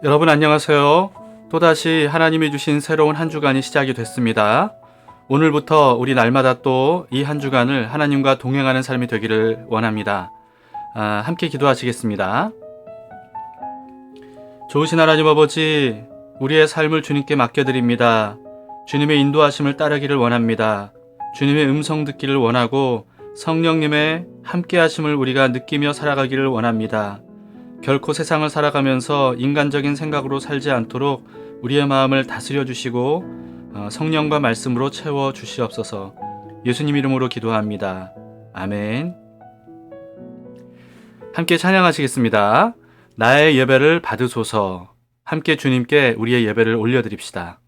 여러분 안녕하세요. 또다시 하나님이 주신 새로운 한 주간이 시작이 됐습니다. 오늘부터 우리 날마다 또 이 한 주간을 하나님과 동행하는 삶이 되기를 원합니다. 함께 기도하시겠습니다. 좋으신 하나님 아버지, 우리의 삶을 주님께 맡겨드립니다. 주님의 인도하심을 따르기를 원합니다. 주님의 음성 듣기를 원하고 성령님의 함께하심을 우리가 느끼며 살아가기를 원합니다. 결코 세상을 살아가면서 인간적인 생각으로 살지 않도록 우리의 마음을 다스려 주시고 성령과 말씀으로 채워 주시옵소서. 예수님 이름으로 기도합니다. 아멘. 함께 찬양하시겠습니다. 나의 예배를 받으소서. 함께 주님께 우리의 예배를 올려드립시다.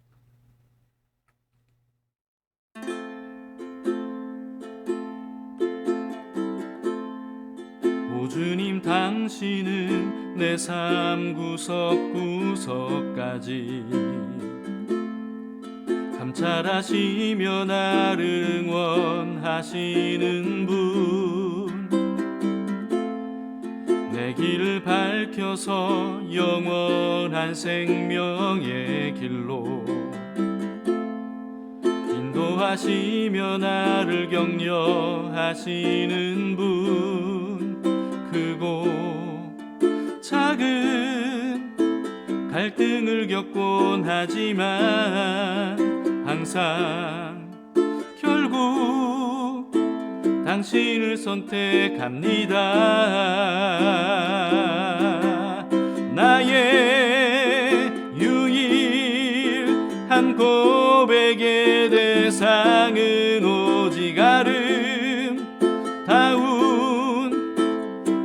오 주님, 당신은 내 삶 구석구석까지 감찰하시며 나를 응원하시는 분, 내 길을 밝혀서 영원한 생명의 길로 인도하시며 나를 격려하시는 분, 크고 작은 갈등을 겪곤 하지만 항상 결국 당신을 선택합니다. 나의 유일한 고백의 대상은 오직 아름다운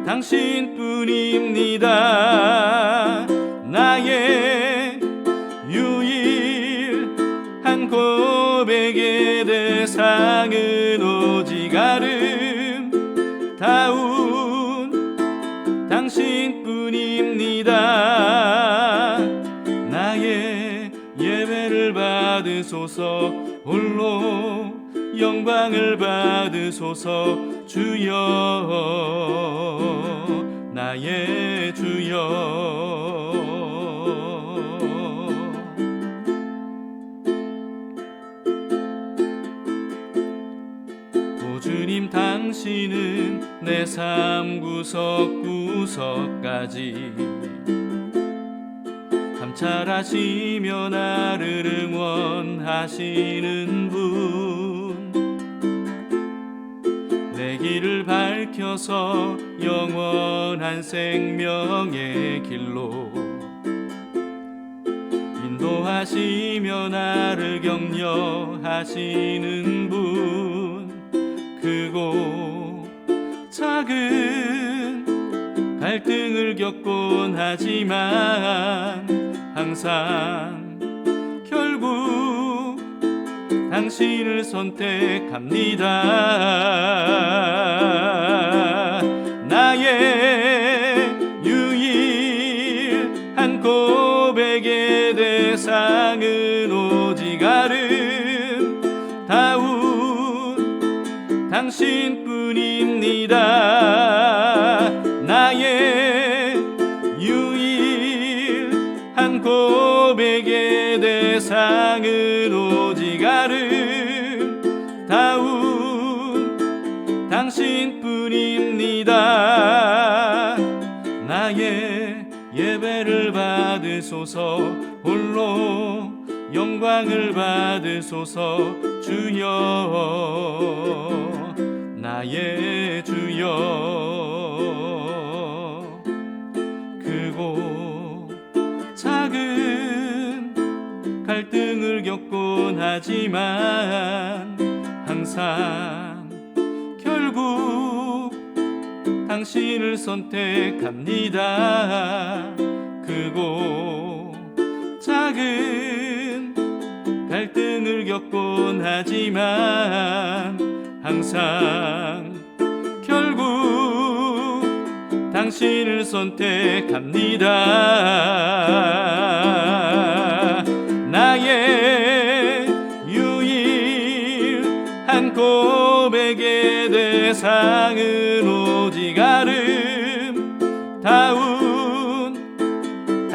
당신뿐입니다. 나의 유일한 고백의 대상은 오직 아름다운 당신뿐입니다. 나의 예배를 받으소서, 홀로 영광을 받으소서. 주여, 나의 주여. 오 주님, 당신은 내 삶 구석구석까지 감찰하시며 나를 응원하시는 분, 내 길을 밝혀서 영원한 생명의 길로 인도하시며 나를 격려하시는 분, 크고 작은 갈등을 겪곤 하지만 항상 결국 당신을 선택합니다. 나의 유일한 고백의 대상은 오직 아름다운 당신뿐입니다. 나의 유일한 고백의 대상은 오직 아름다운 당신뿐입니다. 나의 예배를 받으소서, 홀로 영광을 받으소서. 주여, 나의 주여. 크고 작은 갈등을 겪곤 하지만 항상 결국 당신을 선택합니다. 크고 작은 갈등을 겪곤 하지만 항상 결국 당신을 선택합니다. 나의 유일한 고백의 대상은 오직 아름다운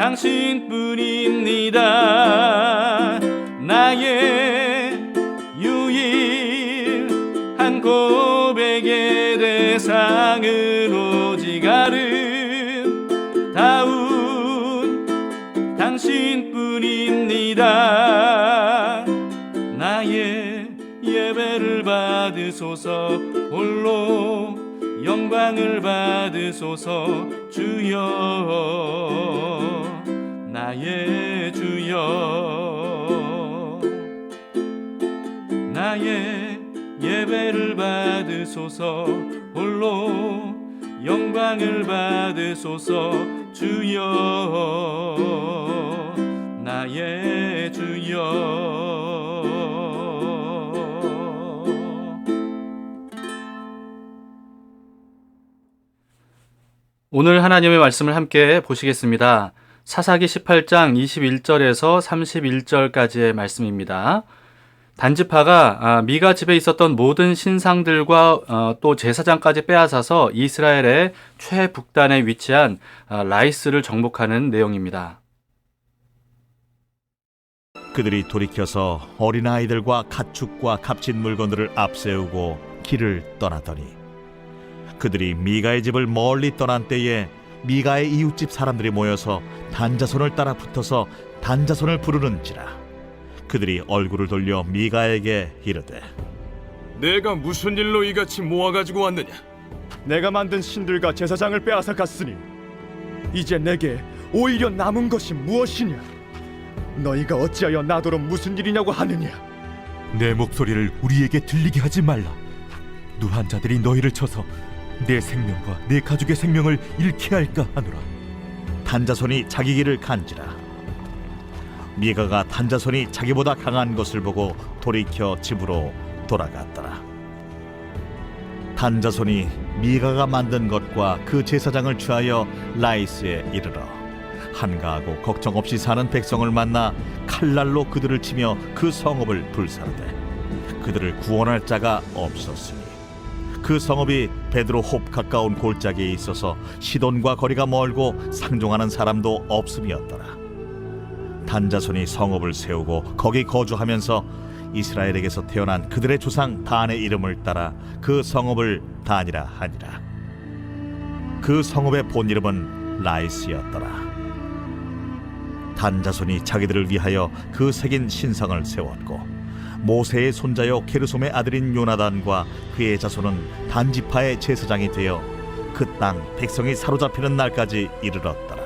당신뿐입니다. 나의 유일한 고백의 대상은 오직 아름다운 당신뿐입니다. 나의 예배를 받으소서, 홀로 영광을 받으소서. 주여, 나의 주여, 나의 예배를 받으소서, 홀로 영광을 받으소서. 주여, 나의 주여. 오늘 하나님의 말씀을 함께 보시겠습니다. 사사기 18장 21절에서 31절까지의 말씀입니다. 단지파가 미가 집에 있었던 모든 신상들과 또 제사장까지 빼앗아서 이스라엘의 최북단에 위치한 라이스를 정복하는 내용입니다. 그들이 돌이켜서 어린아이들과 가축과 값진 물건들을 앞세우고 길을 떠나더니 그들이 미가의 집을 멀리 떠난 때에 미가의 이웃집 사람들이 모여서 단자손을 따라 붙어서 단자손을 부르는지라. 그들이 얼굴을 돌려 미가에게 이르되, 내가 무슨 일로 이같이 모아가지고 왔느냐? 내가 만든 신들과 제사장을 빼앗아 갔으니 이제 내게 오히려 남은 것이 무엇이냐? 너희가 어찌하여 나더러 무슨 일이냐고 하느냐? 내 목소리를 우리에게 들리게 하지 말라. 누한 자들이 너희를 쳐서 내 생명과 내 가족의 생명을 잃게 할까 하노라. 단자손이 자기 길을 간지라. 미가가 단자손이 자기보다 강한 것을 보고 돌이켜 집으로 돌아갔더라. 단자손이 미가가 만든 것과 그 제사장을 취하여 라이스에 이르러 한가하고 걱정 없이 사는 백성을 만나 칼날로 그들을 치며 그 성읍을 불사르되 그들을 구원할 자가 없었으니 그 성읍이 베드로홉 가까운 골짜기에 있어서 시돈과 거리가 멀고 상종하는 사람도 없음이었더라. 단자손이 성읍을 세우고 거기 거주하면서 이스라엘에게서 태어난 그들의 조상 단의 이름을 따라 그 성읍을 단이라 하니라. 그 성읍의 본 이름은 라이스였더라. 단자손이 자기들을 위하여 그 새긴 신상을 세웠고 모세의 손자요 게르솜의 아들인 요나단과 그의 자손은 단지파의 제사장이 되어 그 땅 백성이 사로잡히는 날까지 이르렀더라.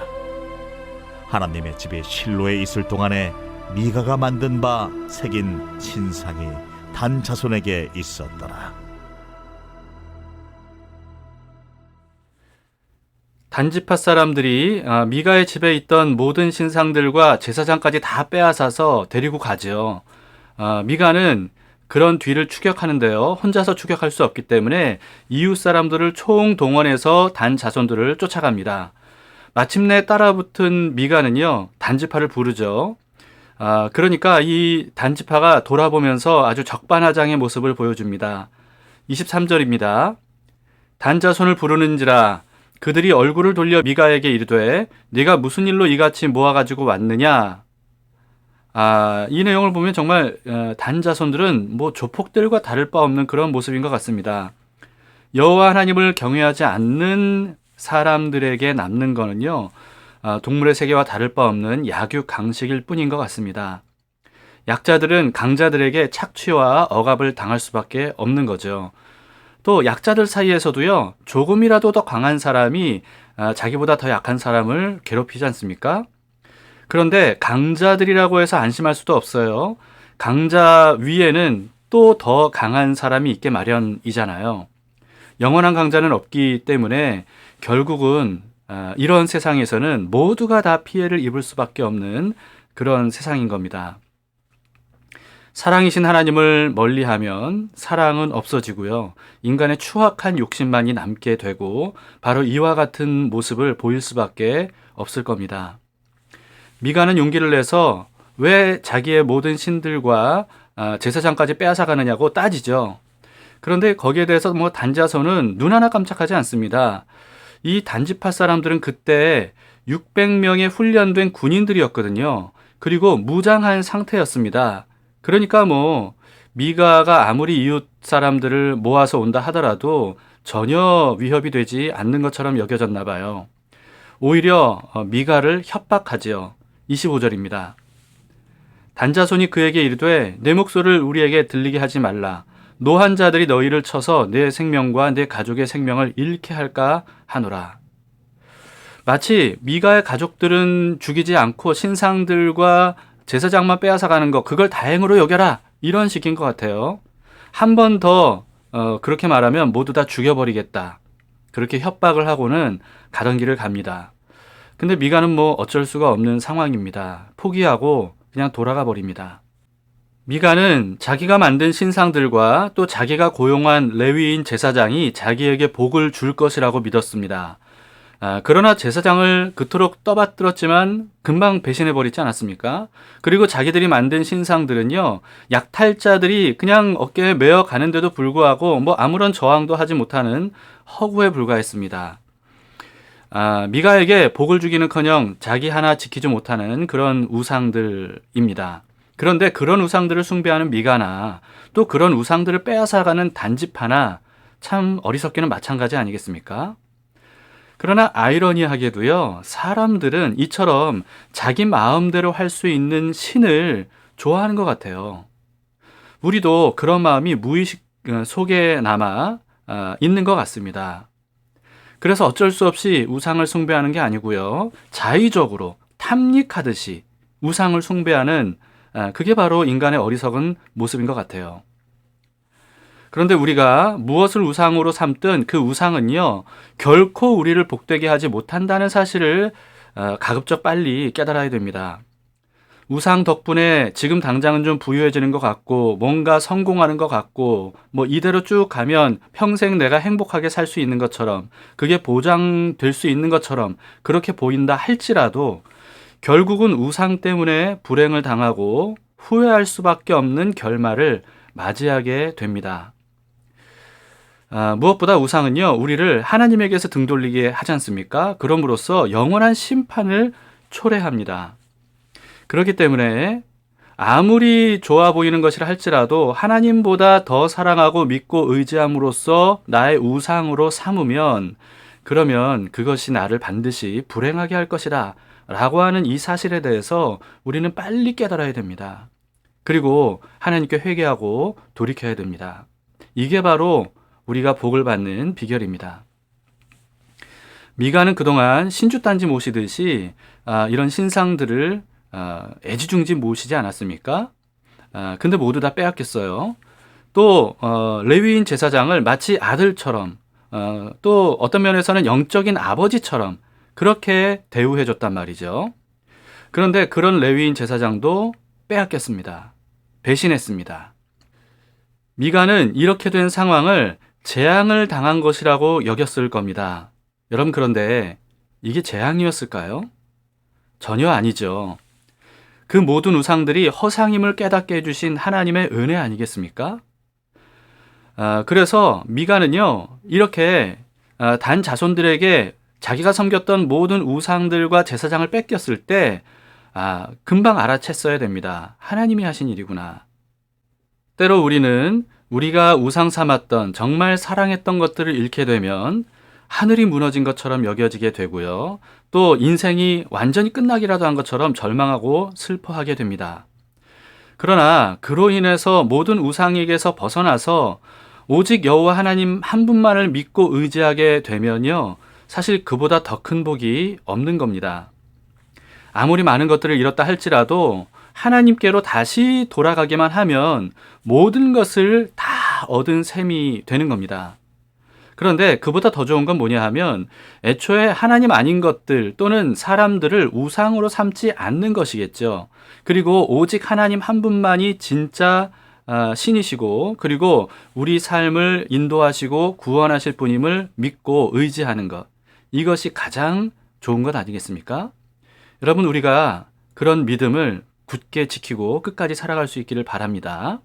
하나님의 집이 실로에 있을 동안에 미가가 만든 바 새긴 신상이 단자손에게 있었더라. 단지파 사람들이 미가의 집에 있던 모든 신상들과 제사장까지 다 빼앗아서 데리고 가죠. 미가는 그런 뒤를 추격하는데요. 혼자서 추격할 수 없기 때문에 이웃 사람들을 총동원해서 단 자손들을 쫓아갑니다. 마침내 따라붙은 미가는요, 단지파를 부르죠. 그러니까 이 단지파가 돌아보면서 아주 적반하장의 모습을 보여줍니다. 23절입니다. 단자손을 부르는지라 그들이 얼굴을 돌려 미가에게 이르되 네가 무슨 일로 이같이 모아가지고 왔느냐? 이 내용을 보면 정말 단자손들은 조폭들과 다를 바 없는 그런 모습인 것 같습니다. 여호와 하나님을 경외하지 않는 사람들에게 남는 거는요, 동물의 세계와 다를 바 없는 약육 강식일 뿐인 것 같습니다. 약자들은 강자들에게 착취와 억압을 당할 수밖에 없는 거죠. 또 약자들 사이에서도요, 조금이라도 더 강한 사람이 자기보다 더 약한 사람을 괴롭히지 않습니까? 그런데 강자들이라고 해서 안심할 수도 없어요. 강자 위에는 또 더 강한 사람이 있게 마련이잖아요. 영원한 강자는 없기 때문에 결국은 이런 세상에서는 모두가 다 피해를 입을 수밖에 없는 그런 세상인 겁니다. 사랑이신 하나님을 멀리하면 사랑은 없어지고요. 인간의 추악한 욕심만이 남게 되고 바로 이와 같은 모습을 보일 수밖에 없을 겁니다. 미가는 용기를 내서 왜 자기의 모든 신들과 제사장까지 빼앗아가느냐고 따지죠. 그런데 거기에 대해서 단자손은 눈 하나 깜짝하지 않습니다. 이 단지파 사람들은 그때 600명의 훈련된 군인들이었거든요. 그리고 무장한 상태였습니다. 그러니까 미가가 아무리 이웃 사람들을 모아서 온다 하더라도 전혀 위협이 되지 않는 것처럼 여겨졌나 봐요. 오히려 미가를 협박하지요. 25절입니다. 단자손이 그에게 이르되 내 목소리를 우리에게 들리게 하지 말라. 노한 자들이 너희를 쳐서 내 생명과 내 가족의 생명을 잃게 할까 하노라. 마치 미가의 가족들은 죽이지 않고 신상들과 제사장만 빼앗아가는 것, 그걸 다행으로 여겨라, 이런 식인 것 같아요. 한 번 더 그렇게 말하면 모두 다 죽여버리겠다, 그렇게 협박을 하고는 가던 길을 갑니다. 근데 미가는 어쩔 수가 없는 상황입니다. 포기하고 그냥 돌아가 버립니다. 미가는 자기가 만든 신상들과 또 자기가 고용한 레위인 제사장이 자기에게 복을 줄 것이라고 믿었습니다. 그러나 제사장을 그토록 떠받들었지만 금방 배신해버리지 않았습니까? 그리고 자기들이 만든 신상들은요, 약탈자들이 그냥 어깨에 메어 가는데도 불구하고 아무런 저항도 하지 못하는 허구에 불과했습니다. 미가에게 복을 주기는커녕 자기 하나 지키지 못하는 그런 우상들입니다. 그런데 그런 우상들을 숭배하는 미가나 또 그런 우상들을 빼앗아가는 단지파나 참 어리석기는 마찬가지 아니겠습니까? 그러나 아이러니하게도요, 사람들은 이처럼 자기 마음대로 할 수 있는 신을 좋아하는 것 같아요. 우리도 그런 마음이 무의식 속에 남아 있는 것 같습니다. 그래서 어쩔 수 없이 우상을 숭배하는 게 아니고요, 자의적으로 탐닉하듯이 우상을 숭배하는, 그게 바로 인간의 어리석은 모습인 것 같아요. 그런데 우리가 무엇을 우상으로 삼든 그 우상은요, 결코 우리를 복되게 하지 못한다는 사실을 가급적 빨리 깨달아야 됩니다. 우상 덕분에 지금 당장은 좀 부유해지는 것 같고 뭔가 성공하는 것 같고 이대로 쭉 가면 평생 내가 행복하게 살 수 있는 것처럼, 그게 보장될 수 있는 것처럼 그렇게 보인다 할지라도 결국은 우상 때문에 불행을 당하고 후회할 수밖에 없는 결말을 맞이하게 됩니다. 무엇보다 우상은요, 우리를 하나님에게서 등 돌리게 하지 않습니까? 그럼으로써 영원한 심판을 초래합니다. 그렇기 때문에 아무리 좋아 보이는 것이라 할지라도 하나님보다 더 사랑하고 믿고 의지함으로써 나의 우상으로 삼으면, 그러면 그것이 나를 반드시 불행하게 할 것이다 라고 하는 이 사실에 대해서 우리는 빨리 깨달아야 됩니다. 그리고 하나님께 회개하고 돌이켜야 됩니다. 이게 바로 우리가 복을 받는 비결입니다. 미가는 그동안 신주단지 모시듯이 이런 신상들을 애지중지 모시지 않았습니까? 근데 모두 다 빼앗겼어요. 또 레위인 제사장을 마치 아들처럼, 또 어떤 면에서는 영적인 아버지처럼 그렇게 대우해줬단 말이죠. 그런데 그런 레위인 제사장도 빼앗겼습니다. 배신했습니다. 미가는 이렇게 된 상황을 재앙을 당한 것이라고 여겼을 겁니다. 여러분, 그런데 이게 재앙이었을까요? 전혀 아니죠. 그 모든 우상들이 허상임을 깨닫게 해주신 하나님의 은혜 아니겠습니까? 그래서 미가는요, 이렇게 단 자손들에게 자기가 섬겼던 모든 우상들과 제사장을 뺏겼을 때 금방 알아챘어야 됩니다. 하나님이 하신 일이구나. 때로 우리는 우리가 우상 삼았던, 정말 사랑했던 것들을 잃게 되면 하늘이 무너진 것처럼 여겨지게 되고요. 또 인생이 완전히 끝나기라도 한 것처럼 절망하고 슬퍼하게 됩니다. 그러나 그로 인해서 모든 우상에게서 벗어나서 오직 여호와 하나님 한 분만을 믿고 의지하게 되면요, 사실 그보다 더 큰 복이 없는 겁니다. 아무리 많은 것들을 잃었다 할지라도 하나님께로 다시 돌아가기만 하면 모든 것을 다 얻은 셈이 되는 겁니다. 그런데 그보다 더 좋은 건 뭐냐 하면 애초에 하나님 아닌 것들 또는 사람들을 우상으로 삼지 않는 것이겠죠. 그리고 오직 하나님 한 분만이 진짜 신이시고, 그리고 우리 삶을 인도하시고 구원하실 분임을 믿고 의지하는 것, 이것이 가장 좋은 것 아니겠습니까? 여러분, 우리가 그런 믿음을 굳게 지키고 끝까지 살아갈 수 있기를 바랍니다.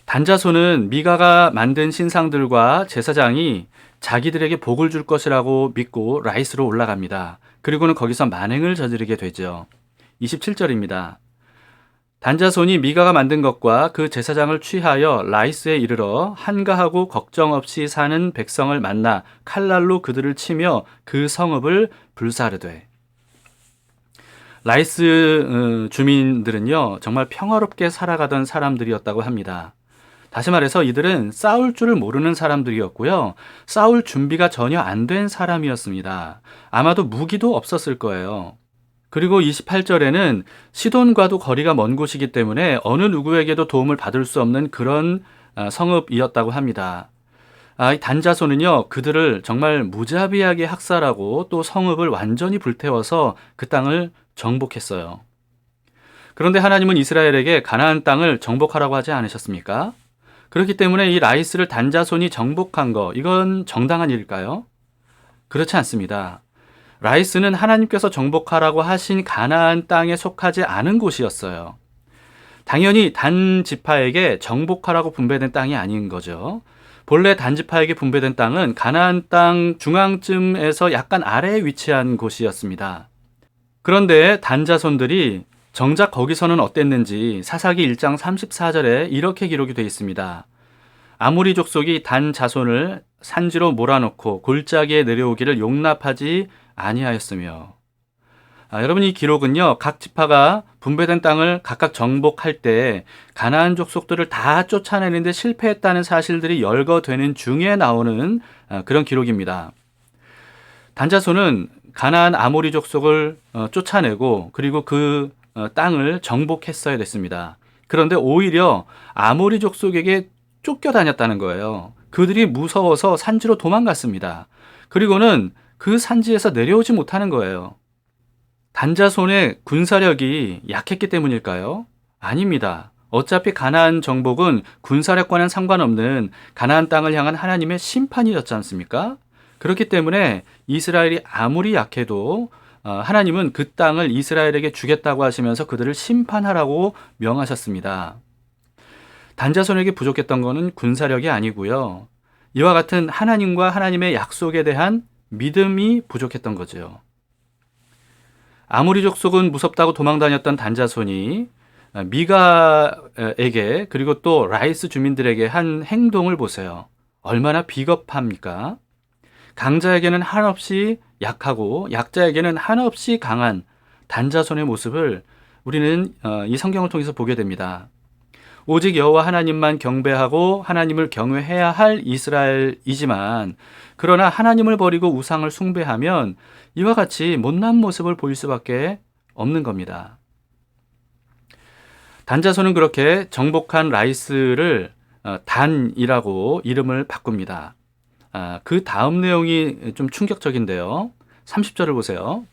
단자손은 미가가 만든 신상들과 제사장이 자기들에게 복을 줄 것이라고 믿고 라이스로 올라갑니다. 그리고는 거기서 만행을 저지르게 되죠. 27절입니다. 단자손이 미가가 만든 것과 그 제사장을 취하여 라이스에 이르러 한가하고 걱정 없이 사는 백성을 만나 칼날로 그들을 치며 그 성읍을 불사르되. 라이스 주민들은요, 정말 평화롭게 살아가던 사람들이었다고 합니다. 다시 말해서 이들은 싸울 줄을 모르는 사람들이었고요. 싸울 준비가 전혀 안 된 사람이었습니다. 아마도 무기도 없었을 거예요. 그리고 28절에는 시돈과도 거리가 먼 곳이기 때문에 어느 누구에게도 도움을 받을 수 없는 그런 성읍이었다고 합니다. 이 단자손은요, 그들을 정말 무자비하게 학살하고 또 성읍을 완전히 불태워서 그 땅을 정복했어요. 그런데 하나님은 이스라엘에게 가나안 땅을 정복하라고 하지 않으셨습니까? 그렇기 때문에 이 라이스를 단자손이 정복한 거, 이건 정당한 일일까요? 그렇지 않습니다. 라이스는 하나님께서 정복하라고 하신 가나안 땅에 속하지 않은 곳이었어요. 당연히 단 지파에게 정복하라고 분배된 땅이 아닌 거죠. 본래 단 지파에게 분배된 땅은 가나안 땅 중앙쯤에서 약간 아래에 위치한 곳이었습니다. 그런데 단 자손들이 정작 거기서는 어땠는지 사사기 1장 34절에 이렇게 기록이 되어 있습니다. 아모리 족속이 단 자손을 산지로 몰아넣고 골짜기에 내려오기를 용납하지 아니하였으며. 여러분, 이 기록은요, 각 지파가 분배된 땅을 각각 정복할 때 가나안 족속들을 다 쫓아내는데 실패했다는 사실들이 열거되는 중에 나오는 그런 기록입니다. 단자손은 가나안 아모리 족속을 쫓아내고 그리고 그 땅을 정복했어야 됐습니다. 그런데 오히려 아모리 족속에게 쫓겨다녔다는 거예요. 그들이 무서워서 산지로 도망갔습니다. 그리고는 그 산지에서 내려오지 못하는 거예요. 단자손의 군사력이 약했기 때문일까요? 아닙니다. 어차피 가나안 정복은 군사력과는 상관없는 가나안 땅을 향한 하나님의 심판이었지 않습니까? 그렇기 때문에 이스라엘이 아무리 약해도 하나님은 그 땅을 이스라엘에게 주겠다고 하시면서 그들을 심판하라고 명하셨습니다. 단자손에게 부족했던 것은 군사력이 아니고요. 이와 같은 하나님과 하나님의 약속에 대한 믿음이 부족했던 거죠. 아모리 족속은 무섭다고 도망다녔던 단자손이 미가에게 그리고 또 라이스 주민들에게 한 행동을 보세요. 얼마나 비겁합니까? 강자에게는 한없이 약하고 약자에게는 한없이 강한 단자손의 모습을 우리는 이 성경을 통해서 보게 됩니다. 오직 여호와 하나님만 경배하고 하나님을 경외해야 할 이스라엘이지만 그러나 하나님을 버리고 우상을 숭배하면 이와 같이 못난 모습을 보일 수밖에 없는 겁니다. 단자손은 그렇게 정복한 라이스를 단이라고 이름을 바꿉니다. 그 다음 내용이 좀 충격적인데요. 30절을 보세요.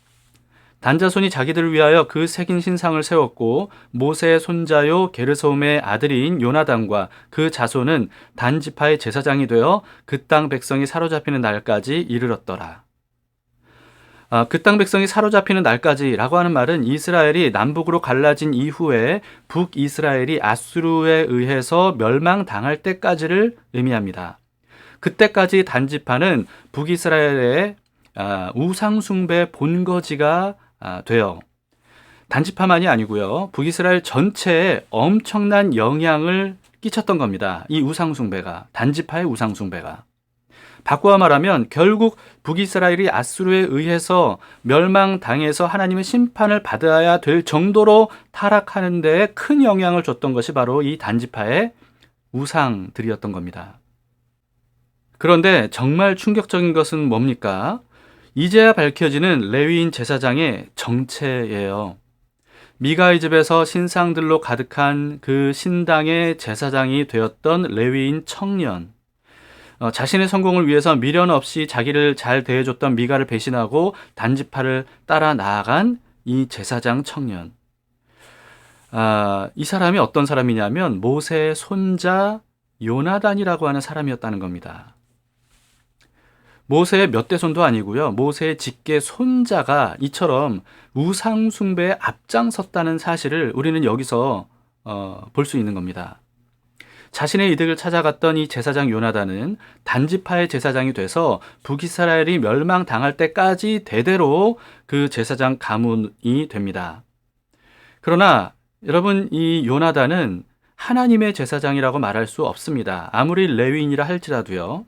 단자손이 자기들을 위하여 그 새긴 신상을 세웠고 모세의 손자요 게르솜의 아들인 요나단과 그 자손은 단 지파의 제사장이 되어 그 땅 백성이 사로잡히는 날까지 이르렀더라. 그 땅 백성이 사로잡히는 날까지라고 하는 말은 이스라엘이 남북으로 갈라진 이후에 북이스라엘이 아수르에 의해서 멸망당할 때까지를 의미합니다. 그때까지 단 지파는 북이스라엘의 우상숭배 본거지가 돼요. 단지파만이 아니고요. 북이스라엘 전체에 엄청난 영향을 끼쳤던 겁니다. 이 우상숭배가, 단지파의 우상숭배가. 바꾸어 말하면 결국 북이스라엘이 아수르에 의해서 멸망당해서 하나님의 심판을 받아야 될 정도로 타락하는 데에 큰 영향을 줬던 것이 바로 이 단지파의 우상들이었던 겁니다. 그런데 정말 충격적인 것은 뭡니까? 이제야 밝혀지는 레위인 제사장의 정체예요. 미가의 집에서 신상들로 가득한 그 신당의 제사장이 되었던 레위인 청년. 자신의 성공을 위해서 미련 없이 자기를 잘 대해줬던 미가를 배신하고 단지파를 따라 나아간 이 제사장 청년. 이 사람이 어떤 사람이냐면 모세의 손자 요나단이라고 하는 사람이었다는 겁니다. 모세의 몇 대손도 아니고요. 모세의 직계 손자가 이처럼 우상숭배에 앞장섰다는 사실을 우리는 여기서 볼 수 있는 겁니다. 자신의 이득을 찾아갔던 이 제사장 요나단은 단지파의 제사장이 돼서 북이스라엘이 멸망당할 때까지 대대로 그 제사장 가문이 됩니다. 그러나 여러분, 이 요나단은 하나님의 제사장이라고 말할 수 없습니다. 아무리 레위인이라 할지라도요.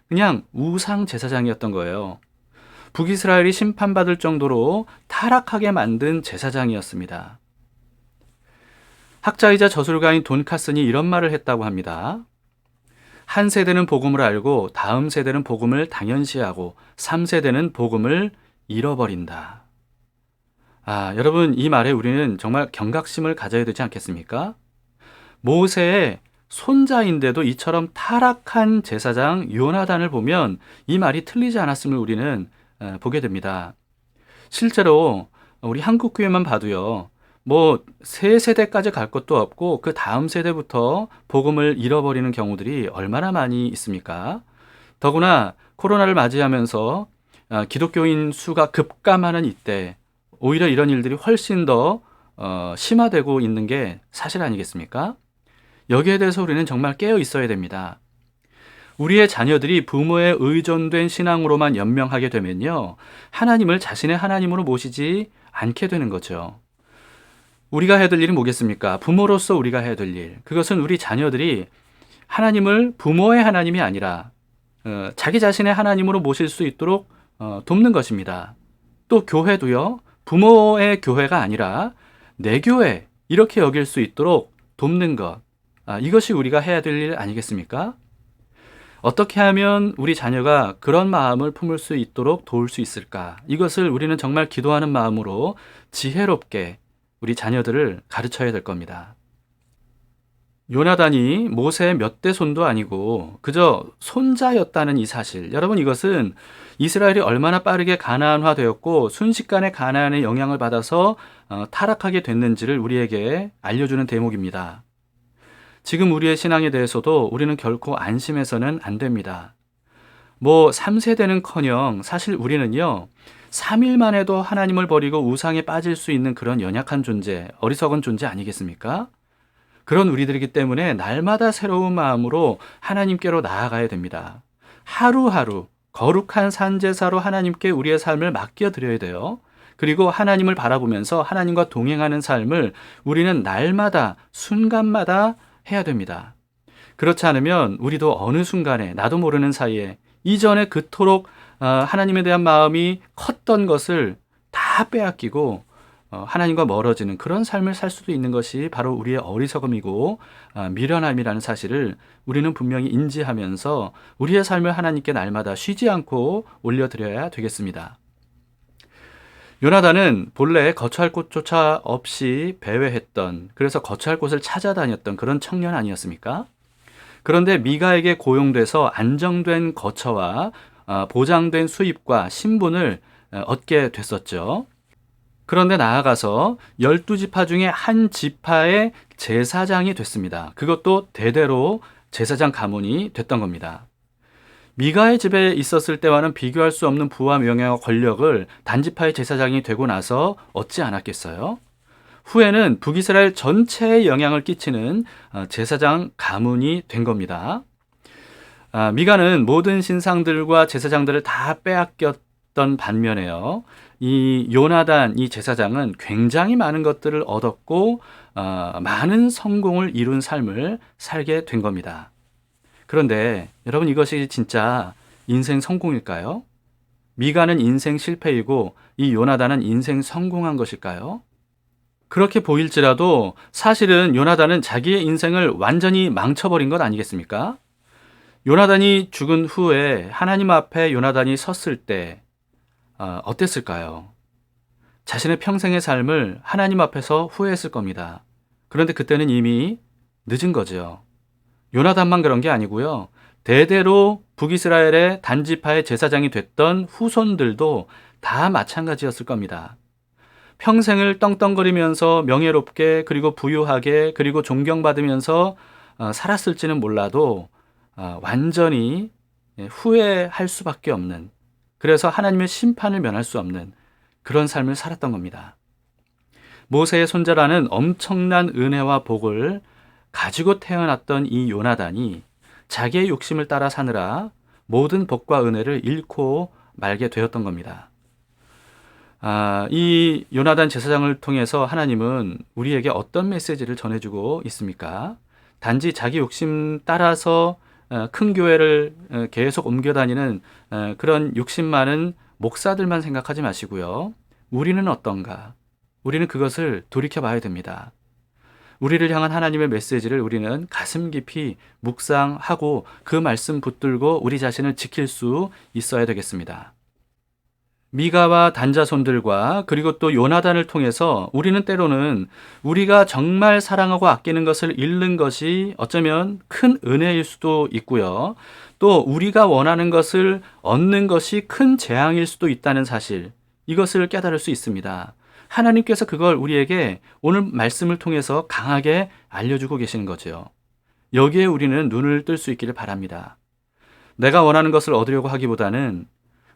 그냥 우상 제사장이었던 거예요. 북이스라엘이 심판받을 정도로 타락하게 만든 제사장이었습니다. 학자이자 저술가인 돈 카슨이 이런 말을 했다고 합니다. 한 세대는 복음을 알고 다음 세대는 복음을 당연시하고 3세대는 복음을 잃어버린다. 여러분, 이 말에 우리는 정말 경각심을 가져야 되지 않겠습니까? 모세의 손자인데도 이처럼 타락한 제사장 요나단을 보면 이 말이 틀리지 않았음을 우리는 보게 됩니다. 실제로 우리 한국 교회만 봐도요, 뭐 세 세대까지 갈 것도 없고 그 다음 세대부터 복음을 잃어버리는 경우들이 얼마나 많이 있습니까? 더구나 코로나를 맞이하면서 기독교인 수가 급감하는 이때 오히려 이런 일들이 훨씬 더 심화되고 있는 게 사실 아니겠습니까? 여기에 대해서 우리는 정말 깨어 있어야 됩니다. 우리의 자녀들이 부모에 의존된 신앙으로만 연명하게 되면요, 하나님을 자신의 하나님으로 모시지 않게 되는 거죠. 우리가 해야 될 일이 뭐겠습니까? 부모로서 우리가 해야 될 일, 그것은 우리 자녀들이 하나님을 부모의 하나님이 아니라 자기 자신의 하나님으로 모실 수 있도록 돕는 것입니다. 또 교회도요, 부모의 교회가 아니라 내 교회, 이렇게 여길 수 있도록 돕는 것, 이것이 우리가 해야 될 일 아니겠습니까? 어떻게 하면 우리 자녀가 그런 마음을 품을 수 있도록 도울 수 있을까? 이것을 우리는 정말 기도하는 마음으로 지혜롭게 우리 자녀들을 가르쳐야 될 겁니다. 요나단이 모세의 몇 대 손도 아니고 그저 손자였다는 이 사실, 여러분, 이것은 이스라엘이 얼마나 빠르게 가나안화되었고 순식간에 가나안의 영향을 받아서 타락하게 됐는지를 우리에게 알려주는 대목입니다. 지금 우리의 신앙에 대해서도 우리는 결코 안심해서는 안 됩니다. 3세대는커녕 사실 우리는요, 3일만 해도 하나님을 버리고 우상에 빠질 수 있는 그런 연약한 존재, 어리석은 존재 아니겠습니까? 그런 우리들이기 때문에 날마다 새로운 마음으로 하나님께로 나아가야 됩니다. 하루하루 거룩한 산제사로 하나님께 우리의 삶을 맡겨드려야 돼요. 그리고 하나님을 바라보면서 하나님과 동행하는 삶을 우리는 날마다 순간마다 해야 됩니다. 그렇지 않으면 우리도 어느 순간에 나도 모르는 사이에 이전에 그토록 하나님에 대한 마음이 컸던 것을 다 빼앗기고 하나님과 멀어지는 그런 삶을 살 수도 있는 것이 바로 우리의 어리석음이고 미련함이라는 사실을 우리는 분명히 인지하면서 우리의 삶을 하나님께 날마다 쉬지 않고 올려드려야 되겠습니다. 요나단은 본래 거처할 곳조차 없이 배회했던, 그래서 거처할 곳을 찾아다녔던 그런 청년 아니었습니까? 그런데 미가에게 고용돼서 안정된 거처와 보장된 수입과 신분을 얻게 됐었죠. 그런데 나아가서 12지파 중에 한 지파의 제사장이 됐습니다. 그것도 대대로 제사장 가문이 됐던 겁니다. 미가의 집에 있었을 때와는 비교할 수 없는 부와 명예와 권력을 단지파의 제사장이 되고 나서 얻지 않았겠어요? 후에는 북이스라엘 전체에 영향을 끼치는 제사장 가문이 된 겁니다. 미가는 모든 신상들과 제사장들을 다 빼앗겼던 반면에요, 이 요나단, 이 제사장은 굉장히 많은 것들을 얻었고 많은 성공을 이룬 삶을 살게 된 겁니다. 그런데 여러분, 이것이 진짜 인생 성공일까요? 미가는 인생 실패이고 이 요나단은 인생 성공한 것일까요? 그렇게 보일지라도 사실은 요나단은 자기의 인생을 완전히 망쳐버린 것 아니겠습니까? 요나단이 죽은 후에 하나님 앞에 요나단이 섰을 때 어땠을까요? 자신의 평생의 삶을 하나님 앞에서 후회했을 겁니다. 그런데 그때는 이미 늦은 거죠. 요나단만 그런 게 아니고요, 대대로 북이스라엘의 단지파의 제사장이 됐던 후손들도 다 마찬가지였을 겁니다. 평생을 떵떵거리면서 명예롭게, 그리고 부유하게, 그리고 존경받으면서 살았을지는 몰라도 완전히 후회할 수밖에 없는, 그래서 하나님의 심판을 면할 수 없는 그런 삶을 살았던 겁니다. 모세의 손자라는 엄청난 은혜와 복을 가지고 태어났던 이 요나단이 자기의 욕심을 따라 사느라 모든 복과 은혜를 잃고 말게 되었던 겁니다. 이 요나단 제사장을 통해서 하나님은 우리에게 어떤 메시지를 전해주고 있습니까? 단지 자기 욕심 따라서 큰 교회를 계속 옮겨다니는 그런 욕심 많은 목사들만 생각하지 마시고요. 우리는 어떤가? 우리는 그것을 돌이켜봐야 됩니다. 우리를 향한 하나님의 메시지를 우리는 가슴 깊이 묵상하고 그 말씀 붙들고 우리 자신을 지킬 수 있어야 되겠습니다. 미가와 단자손들과 그리고 또 요나단을 통해서 우리는 때로는 우리가 정말 사랑하고 아끼는 것을 잃는 것이 어쩌면 큰 은혜일 수도 있고요. 또 우리가 원하는 것을 얻는 것이 큰 재앙일 수도 있다는 사실, 이것을 깨달을 수 있습니다. 하나님께서 그걸 우리에게 오늘 말씀을 통해서 강하게 알려주고 계시는 거죠. 여기에 우리는 눈을 뜰 수 있기를 바랍니다. 내가 원하는 것을 얻으려고 하기보다는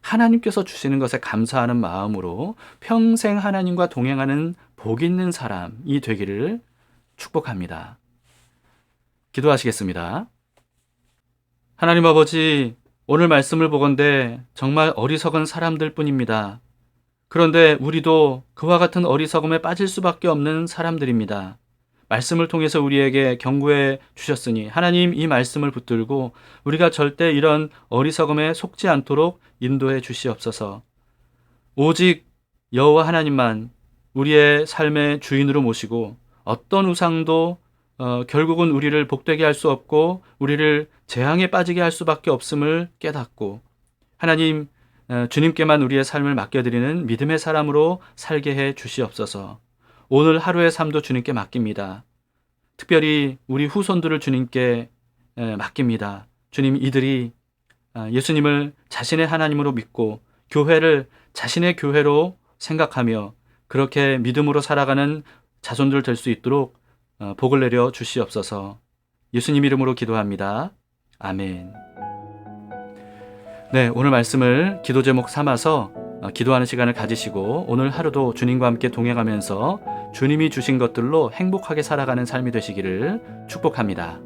하나님께서 주시는 것에 감사하는 마음으로 평생 하나님과 동행하는 복 있는 사람이 되기를 축복합니다. 기도하시겠습니다. 하나님 아버지, 오늘 말씀을 보건대 정말 어리석은 사람들 뿐입니다. 그런데 우리도 그와 같은 어리석음에 빠질 수밖에 없는 사람들입니다. 말씀을 통해서 우리에게 경고해 주셨으니 하나님 이 말씀을 붙들고 우리가 절대 이런 어리석음에 속지 않도록 인도해 주시옵소서. 오직 여호와 하나님만 우리의 삶의 주인으로 모시고 어떤 우상도 결국은 우리를 복되게 할 수 없고 우리를 재앙에 빠지게 할 수밖에 없음을 깨닫고 하나님 주님께만 우리의 삶을 맡겨드리는 믿음의 사람으로 살게 해 주시옵소서. 오늘 하루의 삶도 주님께 맡깁니다. 특별히 우리 후손들을 주님께 맡깁니다. 주님, 이들이 예수님을 자신의 하나님으로 믿고 교회를 자신의 교회로 생각하며 그렇게 믿음으로 살아가는 자손들 될 수 있도록 복을 내려 주시옵소서. 예수님 이름으로 기도합니다. 아멘. 네, 오늘 말씀을 기도 제목 삼아서 기도하는 시간을 가지시고 오늘 하루도 주님과 함께 동행하면서 주님이 주신 것들로 행복하게 살아가는 삶이 되시기를 축복합니다.